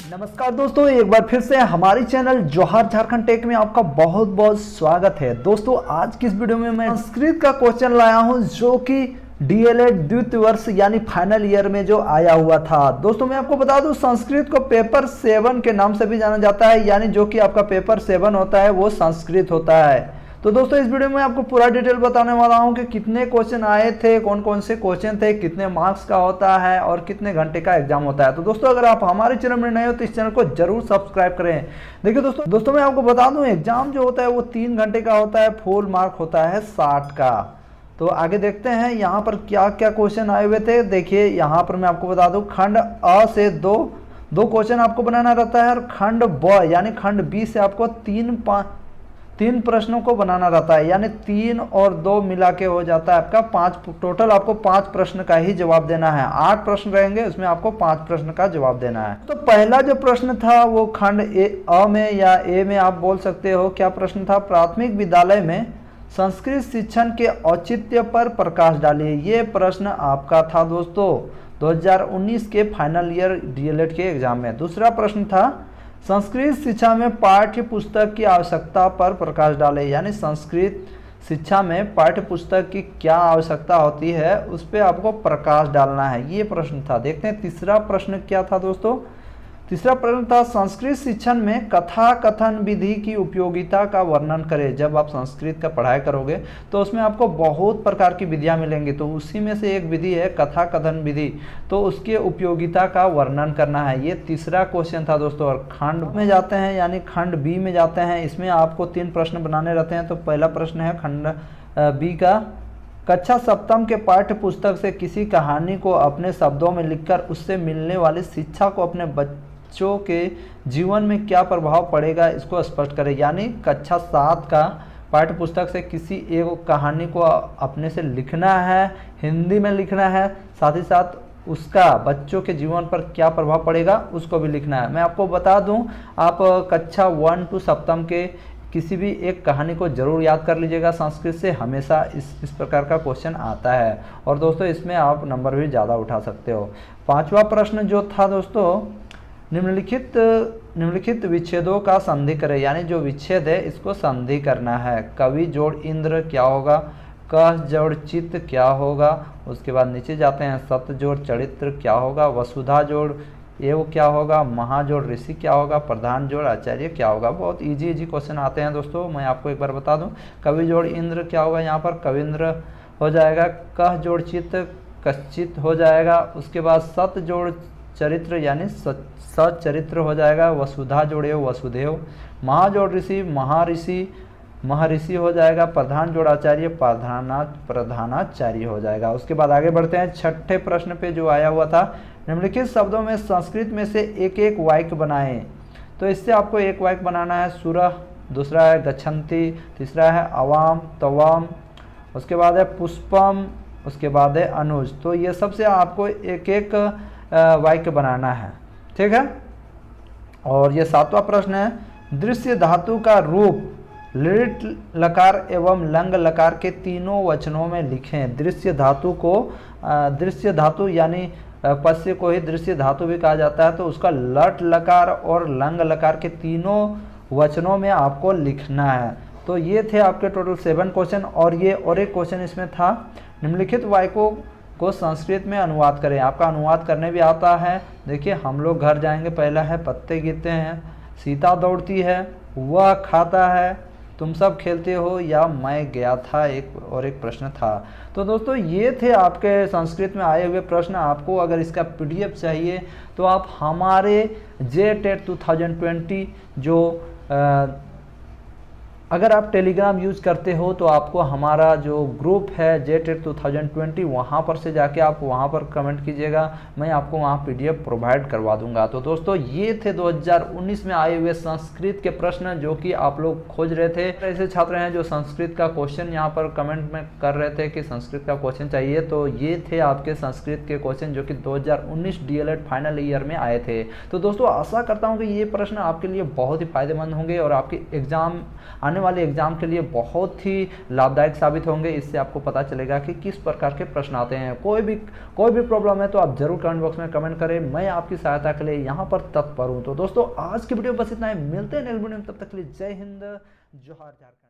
नमस्कार दोस्तों, एक बार फिर से हमारी चैनल जौहर झारखंड टेक में आपका बहुत बहुत स्वागत है। दोस्तों आज की इस वीडियो में मैं संस्कृत का क्वेश्चन लाया हूं जो कि डीएलएड द्वितीय वर्ष यानी फाइनल ईयर में जो आया हुआ था। दोस्तों मैं आपको बता दूं, संस्कृत को पेपर 7 के नाम से भी जाना जाता है, यानी जो कि आपका पेपर 7 होता है वो संस्कृत होता है। तो दोस्तों इस वीडियो में आपको पूरा डिटेल बताने वाला हूं कि कितने क्वेश्चन आए थे, कौन कौन से क्वेश्चन थे, कितने मार्क्स का होता है और कितने घंटे का एग्जाम होता है। तो दोस्तों अगर आप हमारे चैनल में नए हो तो इस चैनल को जरूर सब्सक्राइब करें। देखिए दोस्तों मैं आपको बता दूं, एग्जाम जो होता है वो 3 घंटे का होता है, फुल मार्क होता है 60 का। तो आगे देखते हैं यहाँ पर क्या क्या क्वेश्चन आए हुए थे। देखिए यहाँ पर मैं आपको बता दूं, खंड अ से दो क्वेश्चन आपको बनाना रहता है और खंड ब यानी खंड बी से आपको तीन प्रश्नों को बनाना रहता है, यानी 3 और 2 मिला के हो जाता है आपका 5। टोटल आपको 5 प्रश्न का ही जवाब देना है। 8 प्रश्न रहेंगे, उसमें आपको 5 प्रश्न का जवाब देना है। तो पहला जो प्रश्न था वो खंड अ में या ए में आप बोल सकते हो। क्या प्रश्न था? प्राथमिक विद्यालय में संस्कृत शिक्षण के औचित्य पर प्रकाश डालिए। ये प्रश्न आपका था दोस्तों 2019 के फाइनल ईयर डीएलएड के एग्जाम में। दूसरा प्रश्न था, संस्कृत शिक्षा में पाठ्य पुस्तक की आवश्यकता पर प्रकाश डालें, यानी संस्कृत शिक्षा में पाठ्य पुस्तक की क्या आवश्यकता होती है उस पर आपको प्रकाश डालना है। ये प्रश्न था। देखते हैं तीसरा प्रश्न क्या था दोस्तों। तीसरा प्रश्न था, संस्कृत शिक्षण में कथा कथन विधि की उपयोगिता का वर्णन करें। जब आप संस्कृत का पढ़ाई करोगे तो उसमें आपको बहुत प्रकार की विधियां मिलेंगी, तो उसी में से एक विधि है कथा कथन विधि, तो उसके उपयोगिता का वर्णन करना है। ये तीसरा क्वेश्चन था दोस्तों। और खंड में जाते हैं यानी खंड बी में जाते हैं। इसमें आपको 3 प्रश्न बनाने रहते हैं। तो पहला प्रश्न है खंड बी का, कक्षा 7 के पाठ्य पुस्तक से किसी कहानी को अपने शब्दों में लिखकर उससे मिलने वाली शिक्षा को अपने बच्चों के जीवन में क्या प्रभाव पड़ेगा इसको स्पष्ट करें। यानी कक्षा 7 का पाठ्य पुस्तक से किसी एक कहानी को अपने से लिखना है, हिंदी में लिखना है, साथ ही साथ उसका बच्चों के जीवन पर क्या प्रभाव पड़ेगा उसको भी लिखना है। मैं आपको बता दूं, आप कक्षा 1 to 7 के किसी भी एक कहानी को जरूर याद कर लीजिएगा। संस्कृत से हमेशा इस प्रकार का क्वेश्चन आता है और दोस्तों इसमें आप नंबर भी ज़्यादा उठा सकते हो। 5वां प्रश्न जो था दोस्तों, निम्नलिखित विच्छेदों का संधि करें, यानी जो विच्छेद है इसको संधि करना है। कवि जोड़ इंद्र क्या होगा, कह जोड़ चित्त क्या होगा, उसके बाद नीचे जाते हैं सत्य जोड़ चरित्र क्या होगा, वसुधा जोड़ एव क्या होगा, महाजोड़ ऋषि क्या होगा, प्रधान जोड़ आचार्य क्या होगा। बहुत इजी क्वेश्चन आते हैं दोस्तों। मैं आपको एक बार बता दूं, कवि जोड़ इंद्र क्या होगा, यहाँ पर कविंद्र हो जाएगा। कह जोड़ चित्त कश्चित हो जाएगा। उसके बाद सत्य जोड़ चरित्र यानी सचरित्र हो जाएगा। वसुधा जोड़े वसुदेव। महाजोड़ ऋषि महर्षि हो जाएगा। प्रधान जोड़ आचार्य प्रधानाचार्य हो जाएगा। उसके बाद आगे बढ़ते हैं 6ठे प्रश्न पे जो आया हुआ था, निम्नलिखित शब्दों में संस्कृत में से एक वाक्य बनाएं। तो इससे आपको एक वाक्य बनाना है। सुरह, दूसरा है गच्छन्ति, तीसरा है अवाम तवाम, उसके बाद है पुष्पम, उसके बाद है अनुज। तो ये सबसे आपको एक वाक्य बनाना है, ठीक है। और ये 7वां प्रश्न है, दृश्य धातु का रूप लिट लकार एवं लंग लकार के तीनों वचनों में लिखें। दृश्य धातु यानी पश्य को ही दृश्य धातु भी कहा जाता है, तो उसका लट लकार और लंग लकार के तीनों वचनों में आपको लिखना है। तो ये थे आपके टोटल 7 क्वेश्चन। और एक क्वेश्चन इसमें था, निम्नलिखित वाक्यों को संस्कृत में अनुवाद करें। आपका अनुवाद करने भी आता है। देखिए हम लोग घर जाएंगे, पहला है पत्ते गिरते हैं, सीता दौड़ती है, वह खाता है, तुम सब खेलते हो, या मैं गया था, एक प्रश्न था। तो दोस्तों ये थे आपके संस्कृत में आए हुए प्रश्न। आपको अगर इसका PDF चाहिए तो आप हमारे JTET 2020 जो अगर आप टेलीग्राम यूज़ करते हो तो आपको हमारा जो ग्रुप है JTET 2020 वहाँ पर से जाके आप वहाँ पर कमेंट कीजिएगा, मैं आपको वहाँ PDF प्रोवाइड करवा दूंगा। तो दोस्तों ये थे 2019 में आए हुए संस्कृत के प्रश्न जो कि आप लोग खोज रहे थे। ऐसे छात्र हैं जो संस्कृत का क्वेश्चन यहाँ पर कमेंट में कर रहे थे कि संस्कृत का क्वेश्चन चाहिए, तो ये थे आपके संस्कृत के क्वेश्चन जो कि 2019 DLED फाइनल ईयर में आए थे। तो दोस्तों आशा करता हूँ कि ये प्रश्न आपके लिए बहुत ही फायदेमंद होंगे और आपके एग्जाम आने आने वाले एग्जाम के लिए बहुत ही लाभदायक साबित होंगे। इससे आपको पता चलेगा कि किस प्रकार के प्रश्न आते हैं। कोई भी प्रॉब्लम है तो आप जरूर कमेंट बॉक्स में कमेंट करें, मैं आपकी सहायता के लिए यहाँ पर तत्पर हूँ। तो दोस्तों आज की वीडियो बस इतना ही, मिलते हैं नेक्स्ट वीडियो में, तब तक के लिए जय हिंद, जोहार झारखंड।